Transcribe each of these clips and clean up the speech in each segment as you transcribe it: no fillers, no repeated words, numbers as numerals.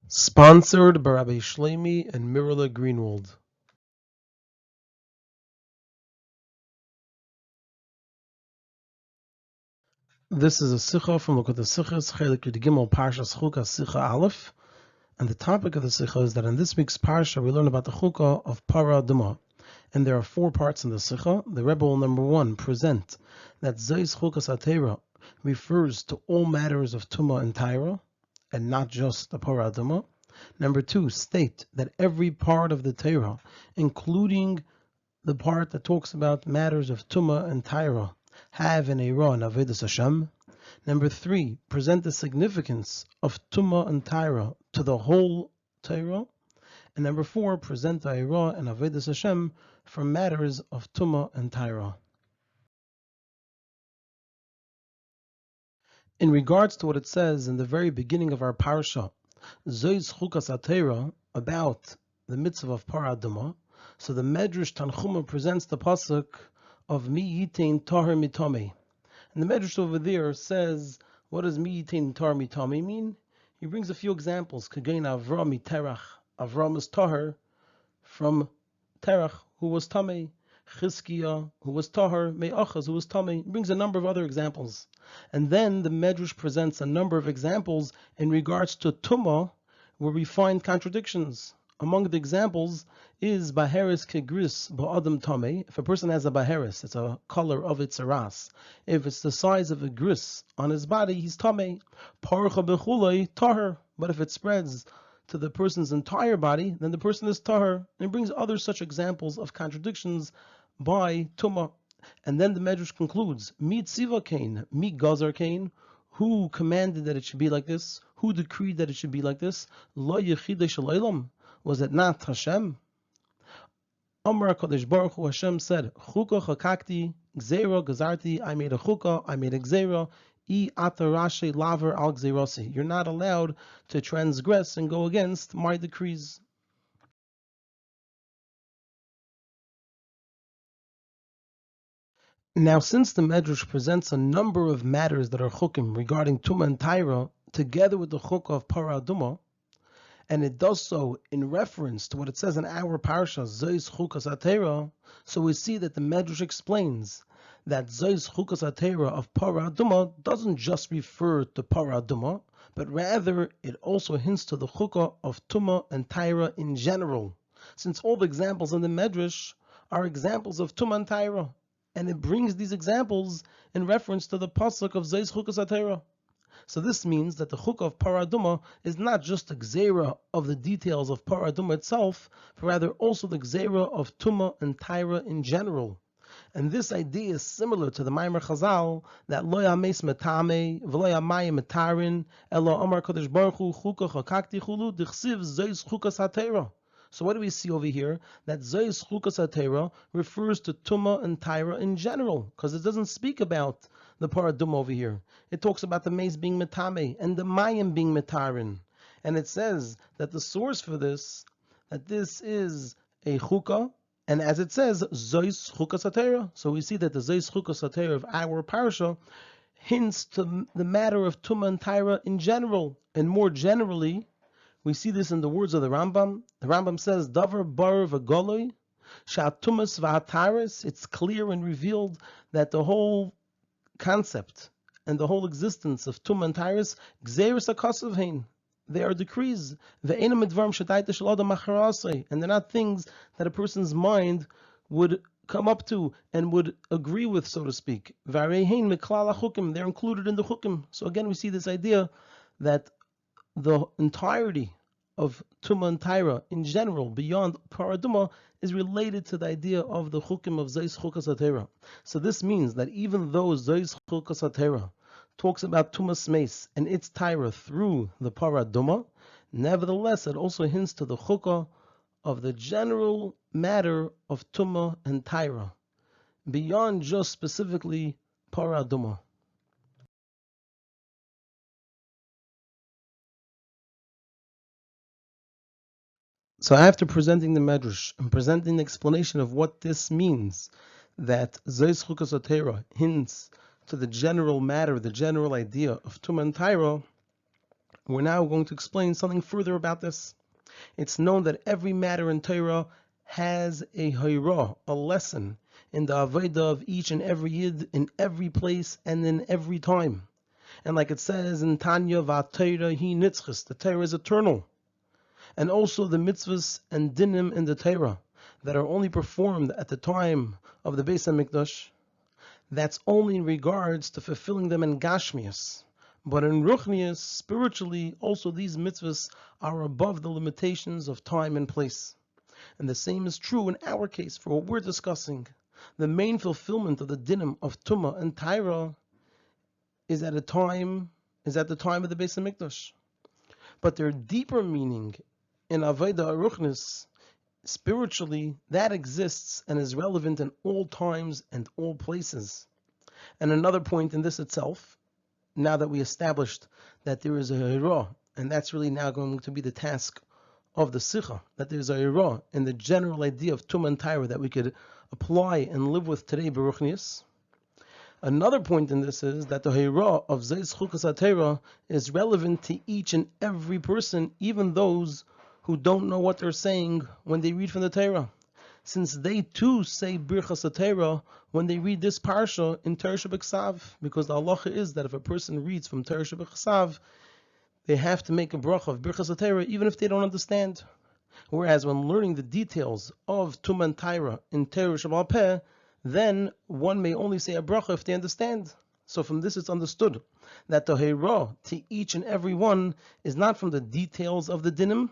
Sponsored by Rabbi Shlomi and Mirla Greenwald. This is a Sicha from Likutei Sichos, Chelek Gimmel, Parshas Chukas, Sicha Alef. And the topic of the Sicha is that in this week's Parsha we learn about the Chukah of Para Duma. And there are 4 parts in the Sicha. The Rebbe will, number 1, present that Zeis Chukas HaTeira refers to all matters of Tumah and Taira, and not just the Para Duma. Number 2, state that every part of the Torah, including the part that talks about matters of Tumah and Taira, have an Eira and Avodas Hashem. Number 3, present the significance of Tumah and Taira to the whole Torah. And number 4, present the Eira and Avodas Hashem for matters of Tumah and Taira. In regards to what it says in the very beginning of our Parsha, Zois Chukas HaTeira, about the mitzvah of Para Duma, so the Medrash Tanchuma presents the pasuk of Mi Yitain Tahar Mitame. And the Medrash over there says, what does Mi Yitain Tahar Mitame mean? He brings a few examples. Kagain Avram Terach. Avram is Tahar from Terach, who was Tameh. Chizkiah, who was Tahar. Me'achaz, who was Tameh. He brings a number of other examples. And then the Medrash presents a number of examples in regards to Tumah, where we find contradictions. Among the examples is Baheris Kegris Ba'adam Tameh. If a person has a Baheris, it's a color of its ras. If it's the size of a gris on his body, he's Tameh. Parcha Bechulei, Tahar. But if it spreads to the person's entire body, then the person is Tahar. And he brings other such examples of contradictions by Tumah. And then the Medrash concludes, Mi Tziva Kain, Mi Gazar Kain, who commanded that it should be like this? Who decreed that it should be like this? Lo Yechidei Shel Olam. Was it not Hashem? Amar HaKadosh Baruch Hu, Hashem said, Chukah chakakti, Gzeira gazarti, I made a chukah, I made a Gzeira, I atarashe laver al Gzeirasi. You're not allowed to transgress and go against my decrees. Now, since the Medrash presents a number of matters that are chukim regarding Tumah and Taira, together with the chukah of Para Duma, and it does so in reference to what it says in our Parshas, Zois Chukas HaTeira, so we see that the Medrash explains that Zois Chukas HaTeira of Para Duma doesn't just refer to Para Duma, but rather it also hints to the Chukah of Tumah and Taira in general, since all the examples in the Medrash are examples of Tumah and Taira, and it brings these examples in reference to the pasuk of Zois Chukas HaTeira. So this means that the chukah of Para Duma is not just the gzeira of the details of Para Duma itself, but rather also the gzeira of Tumah and Taira in general. And this idea is similar to the Maimer Chazal that lo yames metame v'lo yamayim metarin elo amar Kadosh Baruch Hu chukah chakakti chulu dichsiv zois chukas HaTeira. So what do we see over here? That Zois Chukas HaTeira refers to Tumah and Taira in general, because it doesn't speak about the Para Duma over here. It talks about the maize being metame and the mayim being metarin. And it says that the source for this, that this is a chukah, and as it says, Zois Chukas HaTeira. So we see that the Zois Chukas HaTeira of our parsha hints to the matter of Tumah and Taira in general, and more generally, we see this in the words of the Rambam. The Rambam says, Davar bar v'goloi, sha'atumas v'hataris. It's clear and revealed that the whole concept and the whole existence of Tumah and Taris, gzeiros hakasavhein. They are decrees. Ve'enam midvarim shadaita shel adam acharasei. And they're not things that a person's mind would come up to and would agree with, so to speak. V'areihein miklal hachukim. They're included in the chukim. So again, we see this idea that the entirety of Tumah and Taira in general, beyond Para Duma, is related to the idea of the chukim of Zois Chukas HaTeira. So this means that even though Zois Chukas HaTeira talks about Tumas Meis and its Taira through the Para Duma, nevertheless it also hints to the chukah of the general matter of Tumah and Taira, beyond just specifically Para Duma. So after presenting the Medrash and presenting the explanation of what this means, that Zois Chukas HaTeira hints to the general matter, the general idea of Tumah and Taira, We're now going to explain something further about this. It's known that every matter in Torah has a hayra, a lesson, in the avodah of each and every yid, in every place and in every time. And like it says in Tanya, V'Torah hi nitzchis, the Torah is eternal. And also the mitzvahs and dinim in the Torah that are only performed at the time of the Beis HaMikdash, that's only in regards to fulfilling them in Gashmias. But in Ruchnias, spiritually, also these mitzvahs are above the limitations of time and place. And the same is true in our case for what we're discussing. The main fulfillment of the dinim of Tumah and Taira is at the time of the Beis HaMikdash. But their deeper meaning in Avodah Ruchnis, spiritually, that exists and is relevant in all times and all places. And another point in this itself, now that we established that there is a Hira, and that's really now going to be the task of the Sicha, that there's a Hira in the general idea of Tumah and Taira that we could apply and live with today, Baruchnius. Another point in this is that the Hira of Zeis Chukas HaTorah is relevant to each and every person, even those who don't know what they're saying when they read from the Torah, since they too say Birchas HaTorah when they read this parsha in Torah Shebeksav, because the halacha is that if a person reads from Torah Shebeksav, they have to make a bracha of Birchas HaTorah even if they don't understand. Whereas when learning the details of Tumah and Taira in Torah Shebal Peh, then one may only say a bracha if they understand. So from this it's understood that the Heirah to each and every one is not from the details of the dinim,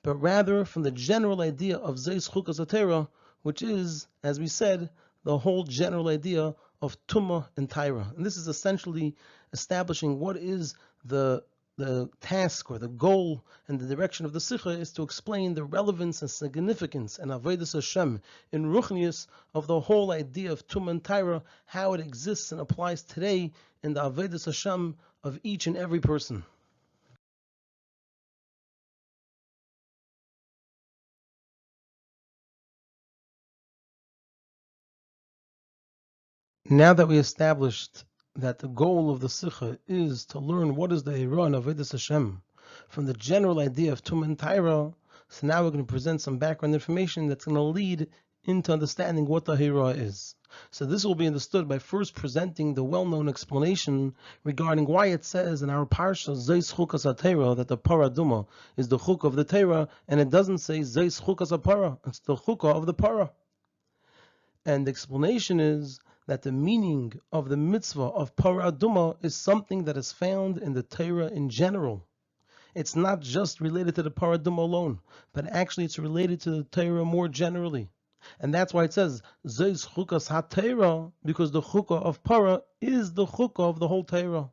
but rather from the general idea of Zeis Chukas HaTorah, which is, as we said, the whole general idea of Tumah and Taira. And this is essentially establishing what is the task or the goal and the direction of the Sicha, is to explain the relevance and significance and Avodas Hashem in Ruchnius of the whole idea of Tumah and Taira, how it exists and applies today in the Avodas Hashem of each and every person. Now that we established that the goal of the Sicha is to learn what is the Hira and Avodas Hashem from the general idea of Tumah and Taira, so now we're going to present some background information that's going to lead into understanding what the Hira is. So this will be understood by first presenting the well-known explanation regarding why it says in our Parshas Zeis Chukas HaTorah that the Paraduma is the Chukah of the Torah, and it doesn't say Zeis Chukas HaPara, it's the Chukah of the Para. And the explanation is that the meaning of the mitzvah of Paraduma is something that is found in the Torah in general. It's not just related to the Paraduma alone, but actually it's related to the Torah more generally. And that's why it says Zeis Chukas HaTorah, because the Chukah of Para is the Chukah of the whole Torah.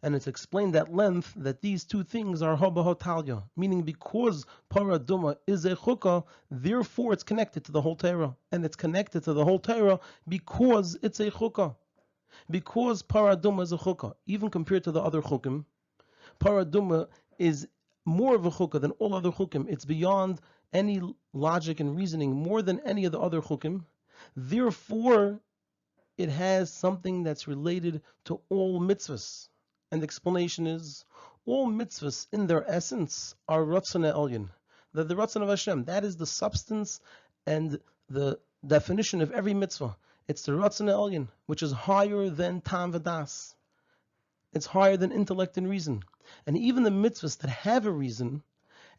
And it's explained at length that these two things are Haba Hotalya, meaning because Paraduma is a Chukah, therefore it's connected to the whole Torah. And it's connected to the whole Torah because it's a Chukah. Because Paraduma is a Chukah, even compared to the other Chukim, Paraduma is more of a Chukah than all other Chukim. It's beyond any logic and reasoning, more than any of the other Chukim. Therefore, it has something that's related to all mitzvahs. And the explanation is, all mitzvahs in their essence are Ratzon Elyon. The Ratzon of Hashem, that is the substance and the definition of every mitzvah. It's the Ratzon Elyon, which is higher than Tam V'das. It's higher than intellect and reason. And even the mitzvahs that have a reason,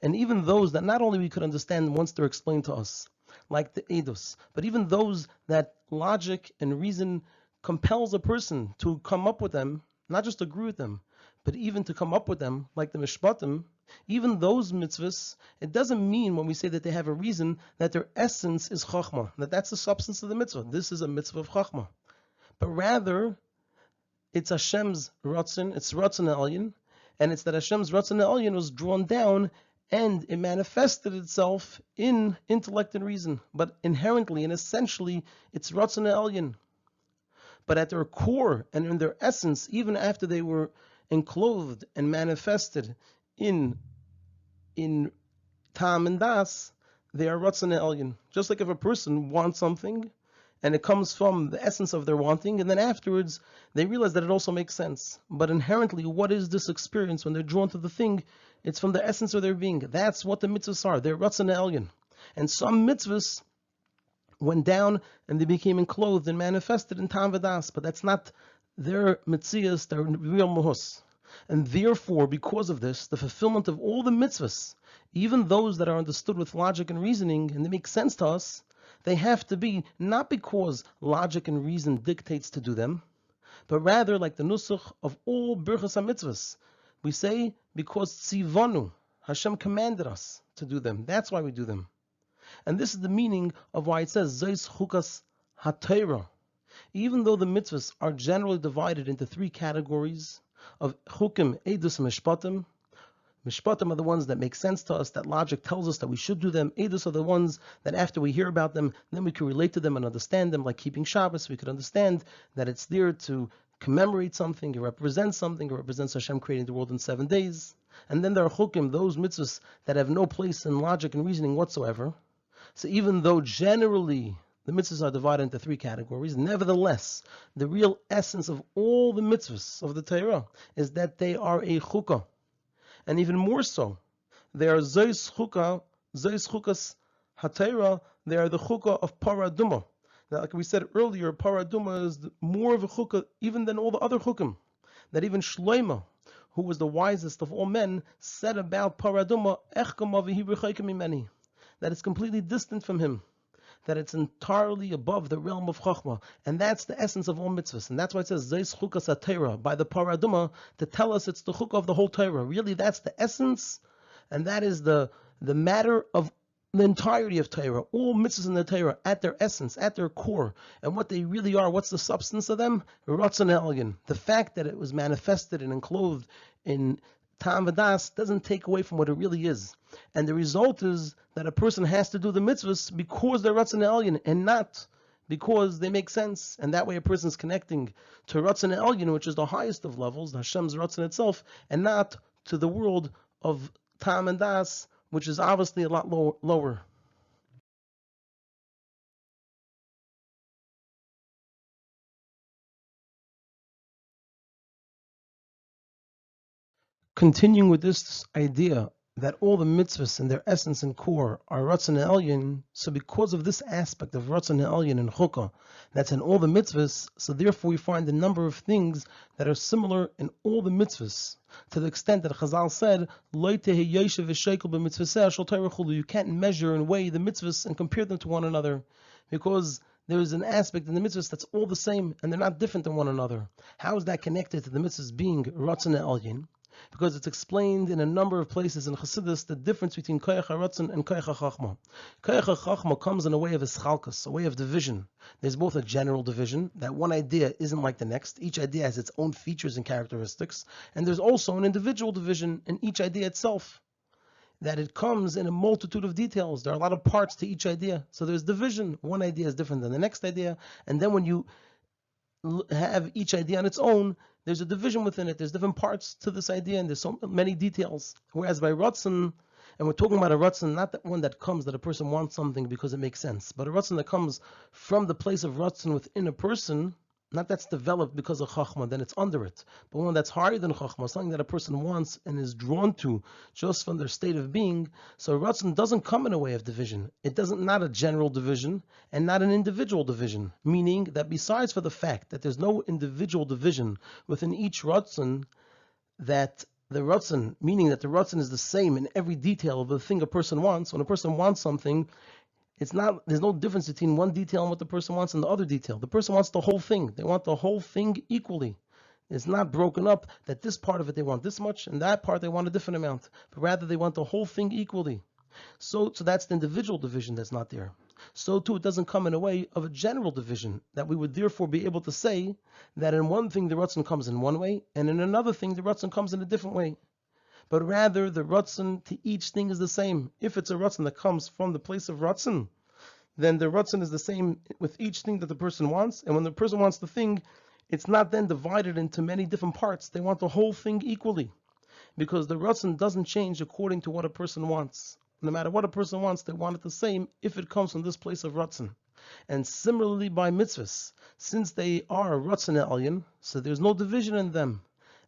and even those that not only we could understand once they're explained to us, like the Eidos, but even those that logic and reason compels a person to come up with them, not just agree with them, but even to come up with them, like the Mishpatim, even those mitzvahs, it doesn't mean when we say that they have a reason that their essence is Chachma, that that's the substance of the mitzvah. This is a mitzvah of Chachma. But rather, it's Hashem's Ratzon, it's Ratzon Elyon, and it's that Hashem's Ratzon Elyon was drawn down and it manifested itself in intellect and reason. But inherently and essentially, it's Ratzon Elyon. But at their core and in their essence, even after they were enclosed and manifested in Tam and Das, they are Ratzon Elyon. Just like if a person wants something and it comes from the essence of their wanting, and then afterwards they realize that it also makes sense. But inherently, what is this experience when they're drawn to the thing? It's from the essence of their being. That's what the mitzvahs are. They're Ratzon Elyon. And some mitzvahs went down and they became enclosed and manifested in Tam V'das, but that's not their mitzias, their real mahus. And therefore, because of this, the fulfillment of all the mitzvahs, even those that are understood with logic and reasoning, and they make sense to us, they have to be not because logic and reason dictates to do them, but rather like the nusach of all birchas ha-mitzvahs. We say because tzivanu, Hashem commanded us to do them. That's why we do them. And this is the meaning of why it says Zeis Chukas HaTorah. Even though the mitzvahs are generally divided into three categories of chukim, edus, and mishpatim. Mishpatim are the ones that make sense to us, that logic tells us that we should do them. Edus are the ones that after we hear about them, then we can relate to them and understand them, like keeping Shabbos. We could understand that it's there to commemorate something, it represents something, it represents Hashem creating the world in 7 days. And then there are chukim, those mitzvahs that have no place in logic and reasoning whatsoever. So even though generally the mitzvahs are divided into three categories, nevertheless, the real essence of all the mitzvahs of the Torah is that they are a chukah. And even more so, they are Zeis Chukas HaTorah, they are the chukah of Paraduma. Now, like we said earlier, Paraduma is more of a chukah even than all the other chukim. That even Shlomo, who was the wisest of all men, said about Paraduma, that it's completely distant from him, that it's entirely above the realm of Chachma, and that's the essence of all mitzvahs. And that's why it says Zeis Chukas HaTorah by the Paraduma, to tell us it's the chukah of the whole Torah. Really, that's the essence, and that is the matter of the entirety of Torah. All mitzvahs in the Torah, at their essence, at their core, and what they really are. What's the substance of them? Ratzon Elyon. The fact that it was manifested and enclosed in Tam V'das doesn't take away from what it really is. And the result is that a person has to do the mitzvahs because they're Ratzon Elyon and not because they make sense. And that way a person is connecting to Ratzon Elyon, which is the highest of levels, Hashem's Ratzon itself, and not to the world of Tam and Das, which is obviously a lot lower. Continuing with this idea that all the mitzvahs in their essence and core are Ratzon Elyon, so because of this aspect of Ratzon Elyon and Chukah that's in all the mitzvahs, so therefore we find a number of things that are similar in all the mitzvahs, to the extent that Chazal said, Lo tehi yoshev v'shekel b'mitzvaseh shel Torah chulu. You can't measure and weigh the mitzvahs and compare them to one another, because there is an aspect in the mitzvahs that's all the same, and they're not different than one another. How is that connected to the mitzvahs being Ratzon Elyon? Because it's explained in a number of places in Chassidus, the difference between Koyach HaRatzon and Koyach HaChachma. Koyach HaChachma comes in a way of Eschalkus, a way of division. There's both a general division, that one idea isn't like the next. Each idea has its own features and characteristics. And there's also an individual division in each idea itself, that it comes in a multitude of details. There are a lot of parts to each idea. So there's division. One idea is different than the next idea. And then when you have each idea on its own, there's a division within it. There's different parts to this idea, and there's so many details. Whereas by Ratzon, and we're talking about a Ratzon, not that one that comes that a person wants something because it makes sense, but a Ratzon that comes from the place of Ratzon within a person, not that's developed because of Chachma, then it's under it, but one that's higher than Chachma, something that a person wants and is drawn to just from their state of being. So Ratzon doesn't come in a way of division. It doesn't, not a general division and not an individual division, meaning that besides for the fact that there's no individual division within each Ratzon, that the Ratzon, meaning that the Ratzon is the same in every detail of the thing a person wants. When a person wants something, there's no difference between one detail and what the person wants and the other detail. The person wants the whole thing. They want the whole thing equally. It's not broken up that this part of it they want this much and that part they want a different amount, but rather they want the whole thing equally. So that's the individual division that's not there. So too it doesn't come in a way of a general division, that we would therefore be able to say that in one thing the Ratzon comes in one way and in another thing the Ratzon comes in a different way. But rather the Ratzon to each thing is the same. If it's a Ratzon that comes from the place of Ratzon, then the Ratzon is the same with each thing that the person wants. And when the person wants the thing, it's not then divided into many different parts. They want the whole thing equally, because the Ratzon doesn't change according to what a person wants. No matter what a person wants, they want it the same if it comes from this place of Ratzon. And similarly by mitzvahs, since they are Ratzon Elyon, so there's no division in them.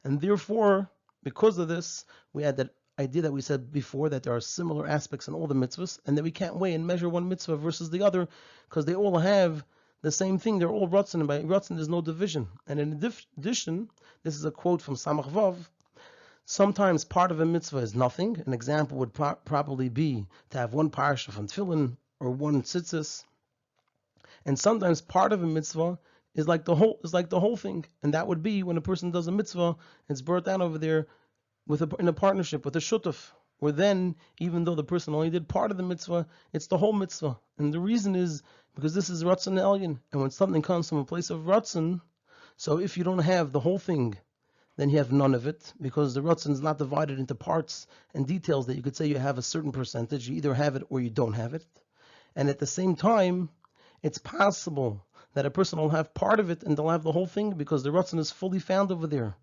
And therefore, because of this, we had that idea that we said before, that there are similar aspects in all the mitzvahs, and that we can't weigh and measure one mitzvah versus the other, because they all have the same thing. They're all Ratzon, and by Ratzon there's no division. And in addition, this is a quote from Samach Vav, sometimes part of a mitzvah is nothing. An example would probably be to have one parsha from Tefillin or one tzitzis. And sometimes part of a mitzvah is like the whole thing, and that would be when a person does a mitzvah, it's brought down over there in a partnership with a shutuf, where then, even though the person only did part of the mitzvah, it's the whole mitzvah. And the reason is because this is Ratzon Elyon, and when something comes from a place of Ratzon, so if you don't have the whole thing, then you have none of it, because the Ratzon is not divided into parts and details that you could say you have a certain percentage. You either have it or you don't have it. And at the same time, it's possible that a person will have part of it and they'll have the whole thing because the Ratzon is fully found over there.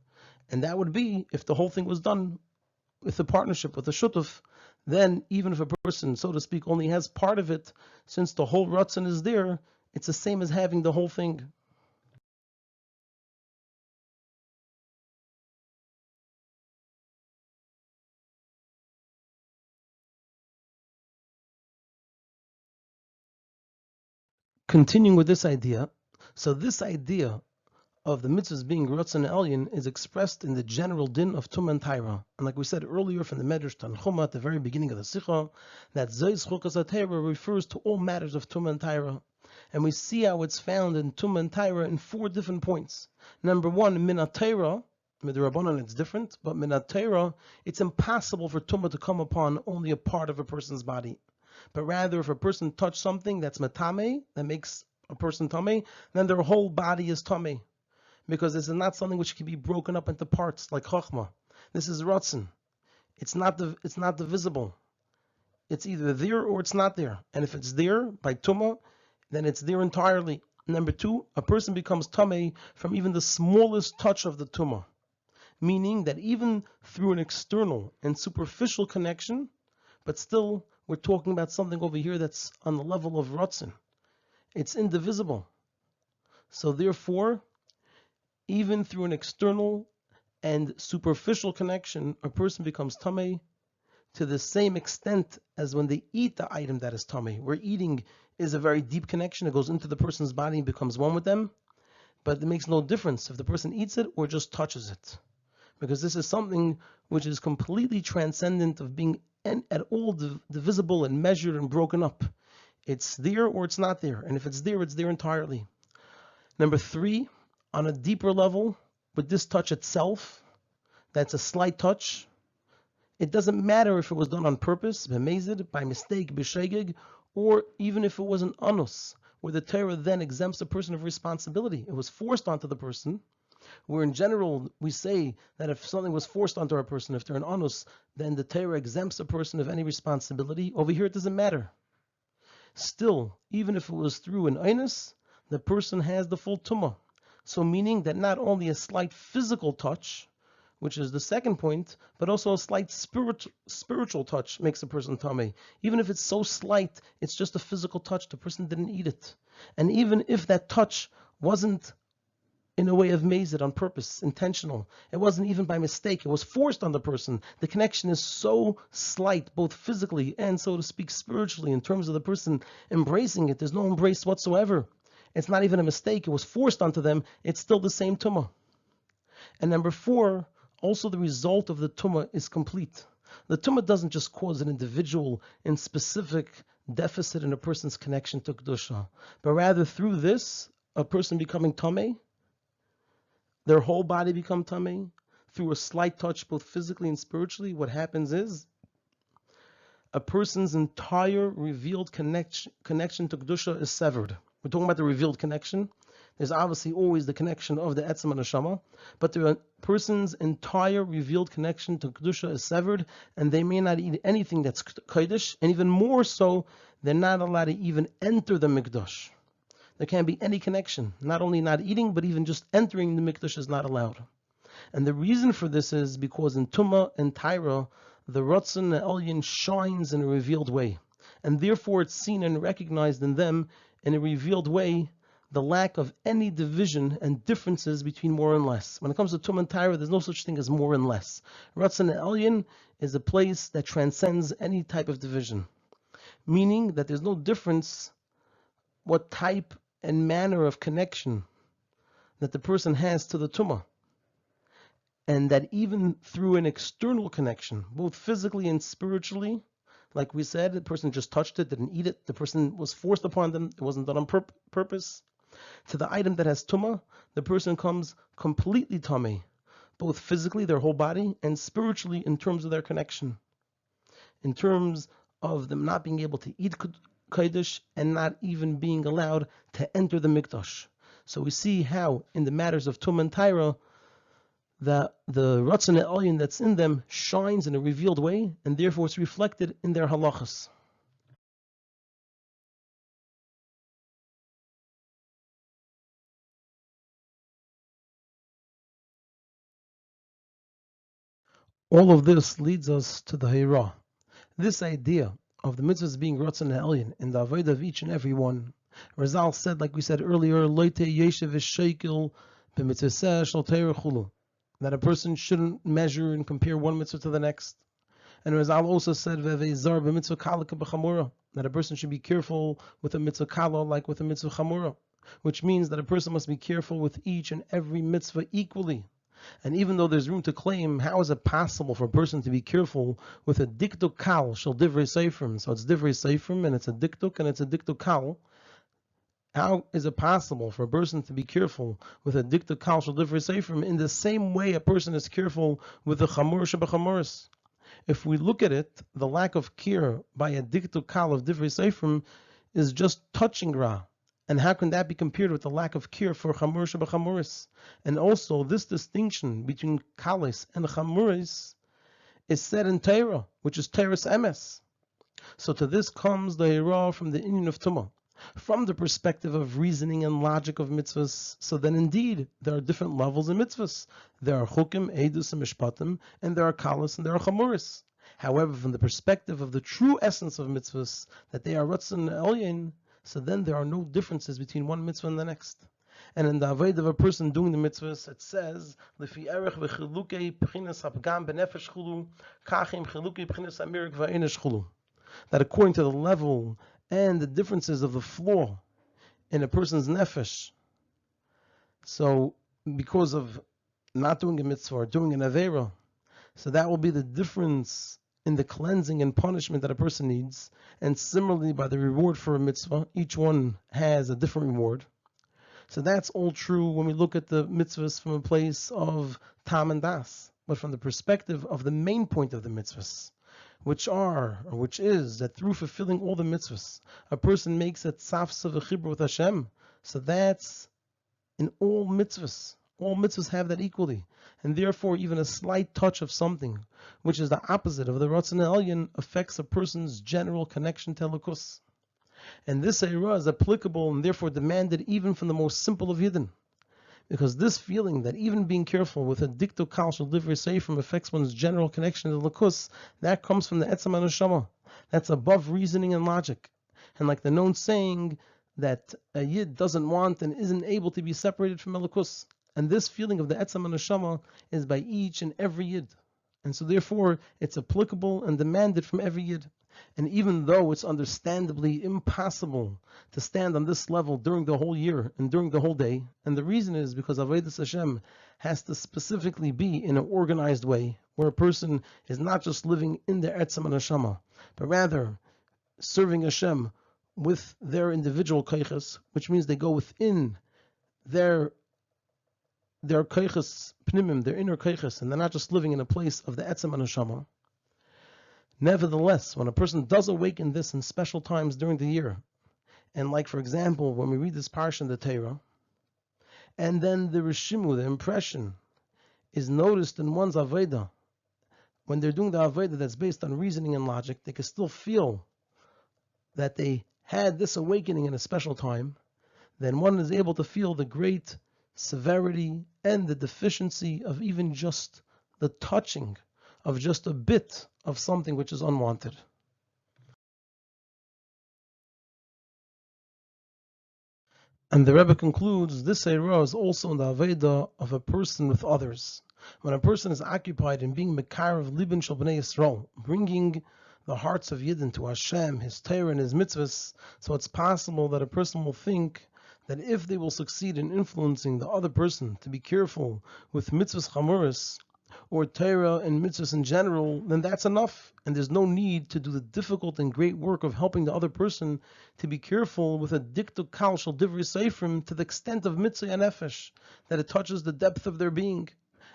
And that would be if the whole thing was done with a partnership, with a shutuf, then even if a person, so to speak, only has part of it, since the whole Ratzon is there, it's the same as having the whole thing. Continuing with this idea, so this idea of the mitzvahs being Ratzon Elyon is expressed in the general din of Tumah and Taira. And like we said earlier from the Medrash Tanchuma at the very beginning of the Sicha, that Zeis Chukas HaTeira refers to all matters of Tumah and Taira. And we see how it's found in Tumah and Taira in 4 different points. Number 1, Min HaTeira, Midrabanan it's different, but Min HaTeira, it's impossible for Tumah to come upon only a part of a person's body. But rather, if a person touched something that's metame, that makes a person tameh, then their whole body is tameh. Because this is not something which can be broken up into parts like Chochmah. This is Ratzon. It's not divisible. It's either there or it's not there. And if it's there by Tumah, then it's there entirely. Number 2, a person becomes Tameh from even the smallest touch of the Tumah. Meaning that even through an external and superficial connection, but still we're talking about something over here that's on the level of Ratzon. It's indivisible. So therefore, even through an external and superficial connection, a person becomes tameh to the same extent as when they eat the item that is tameh. Where eating is a very deep connection, it goes into the person's body and becomes one with them. But it makes no difference if the person eats it or just touches it, because this is something which is completely transcendent of being at all divisible and measured and broken up. It's there or it's not there, and if it's there entirely. Number 3, on a deeper level, with this touch itself, that's a slight touch. It doesn't matter if it was done on purpose, b'mezid, by mistake, b'shegeg, or even if it was an anus, where the Torah then exempts the person of responsibility. It was forced onto the person, where in general we say that if something was forced onto a person, if they're an anus, then the Torah exempts a person of any responsibility. Over here it doesn't matter. Still, even if it was through an anus, the person has the full tumah. So meaning that not only a slight physical touch, which is the second point, but also a slight spiritual touch makes a person tameh. Even if it's so slight, it's just a physical touch, the person didn't eat it. And even if that touch wasn't in a way of mazed on purpose, intentional, it wasn't even by mistake, it was forced on the person, the connection is so slight, both physically and, so to speak, spiritually, in terms of the person embracing it, there's no embrace whatsoever. It's not even a mistake, it was forced onto them, it's still the same tumah. And number 4, also the result of the tumah is complete. The tumah doesn't just cause an individual in specific deficit in a person's connection to Kedusha, but rather through this, a person becoming tameh, their whole body become tameh, through a slight touch both physically and spiritually. What happens is a person's entire revealed connection to Kedusha is severed. We're talking about the revealed connection. There's obviously always the connection of the Etzem and Neshama, but the person's entire revealed connection to Kedusha is severed, and they may not eat anything that's Kodesh, and even more so, they're not allowed to even enter the Mikdash. There can't be any connection. Not only not eating, but even just entering the Mikdash is not allowed. And the reason for this is because in Tumah and Taira, the Ratzon Elyon shines in a revealed way. And therefore it's seen and recognized in them in a revealed way the lack of any division and differences between more and less. When it comes to Tum and Taira, there's no such thing as more and less. Ratzon Elyon is a place that transcends any type of division, meaning that there's no difference what type and manner of connection that the person has to the Tumah. And that even through an external connection, both physically and spiritually, like we said, the person just touched it, didn't eat it, the person was forced upon them, it wasn't done on purpose. To the item that has tumah, the person comes completely tameh, both physically, their whole body, and spiritually in terms of their connection, in terms of them not being able to eat kodesh and not even being allowed to enter the mikdash. So we see how, in the matters of tum and taira, that the ratzon elyon that's in them shines in a revealed way, and therefore it's reflected in their halachas. All of this leads us to the Hira. This idea of the mitzvahs being ratzon elyon in the avodah of each and every one. Razal said, like we said earlier, loite yeshev shekel b'mitzvah shel teira chulu, that a person shouldn't measure and compare one mitzvah to the next. And Razal also said, ve've'zar b'mitzvah kala k'b'chamura, that a person should be careful with a mitzvah kala like with a mitzvah chamura, which means that a person must be careful with each and every mitzvah equally. And even though there's room to claim, how is it possible for a person to be careful with a diktuk kal shel divrei seifrim? So it's divrei seifrim and it's a diktuk and it's a diktuk kal. How is it possible for a person to be careful with a diktuk kal shel divrei seifrim in the same way a person is careful with a chamur shebechamuris? If we look at it, the lack of care by a diktuk kal of divrei seifrim is just touching ra. And how can that be compared with the lack of care for chamur shebechamuris? And also, this distinction between kalis and chamuris is said in Torah, which is Torah's emes. So to this comes the hira from the inyan of tumah, from the perspective of reasoning and logic of mitzvahs. So then, indeed, there are different levels in mitzvahs. There are chukim, edus, and mishpatim, and there are kalis, and there are chamuris. However, from the perspective of the true essence of mitzvahs, that they are ratzon elyon, so then there are no differences between one mitzvah and the next. And in the avodah of a person doing the mitzvahs, it says, "Lefi erech v'chilukei p'chinas hapgam b'nefesh chulu, kachim chilukei p'chinas hamirik v'einish chulu." That according to the level and the differences of the flaw in a person's nefesh, so because of not doing a mitzvah or doing an avera, so that will be the difference in the cleansing and punishment that a person needs. And similarly, by the reward for a mitzvah, each one has a different reward. So that's all true when we look at the mitzvahs from a place of tam and das, but from the perspective of the main point of the mitzvahs, which is that through fulfilling all the mitzvahs, a person makes a tzafsa v'chibur with Hashem. So that's in all mitzvahs. All mitzvahs have that equally. And therefore, even a slight touch of something, which is the opposite of the ratzon elyon, affects a person's general connection to Elokus. And this era is applicable and therefore demanded even from the most simple of Yidden. Because this feeling that even being careful with a diktuk kal shel divrei seifrim affects one's general connection to Elokus, that comes from the etzem haneshama. That's above reasoning and logic. And like the known saying that a Yid doesn't want and isn't able to be separated from Elokus. And this feeling of the etzem haneshama is by each and every Yid. And so therefore, it's applicable and demanded from every Yid. And even though it's understandably impossible to stand on this level during the whole year and during the whole day, and the reason is because Avodas Hashem has to specifically be in an organized way, where a person is not just living in their etzem haneshama, but rather serving Hashem with their individual koiches, which means they go within their koiches pnimim, their inner koiches, and they're not just living in a place of the etzem haneshama. Nevertheless, when a person does awaken this in special times during the year, and like for example, when we read this parsha in the Torah, and then the rishimu, the impression, is noticed in one's avodah, when they're doing the avodah that's based on reasoning and logic, they can still feel that they had this awakening in a special time, then one is able to feel the great severity and the deficiency of even just the touching of just a bit of something which is unwanted. And the Rebbe concludes, this Eirah is also in the Aveda of a person with others. When a person is occupied in being Mekar of Libin Shel Bnei Yisrael, bringing the hearts of Yidden to Hashem, His Torah and His mitzvahs, so it's possible that a person will think that if they will succeed in influencing the other person to be careful with mitzvahs chamuris, or Torah and mitzvahs in general, then that's enough. And there's no need to do the difficult and great work of helping the other person to be careful with a diktuk kal shel divrei seifrim to the extent of mitzvah and nefesh, that it touches the depth of their being.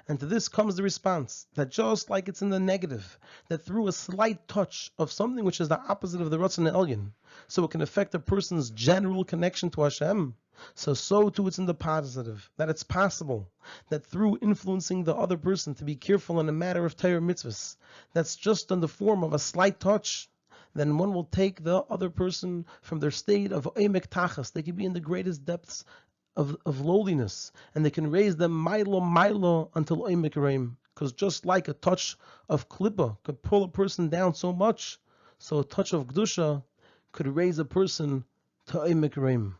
And to this comes the response, that just like it's in the negative, that through a slight touch of something which is the opposite of the Ratzon Elyon, so it can affect a person's general connection to Hashem, so too it's in the positive, that it's possible that through influencing the other person to be careful in a matter of Torah mitzvahs, that's just in the form of a slight touch, then one will take the other person from their state of emek tachas. They can be in the greatest depths of lowliness, and they can raise them milo until emek reim. Because just like a touch of klippa could pull a person down so much, so a touch of gdusha could raise a person to emek reim.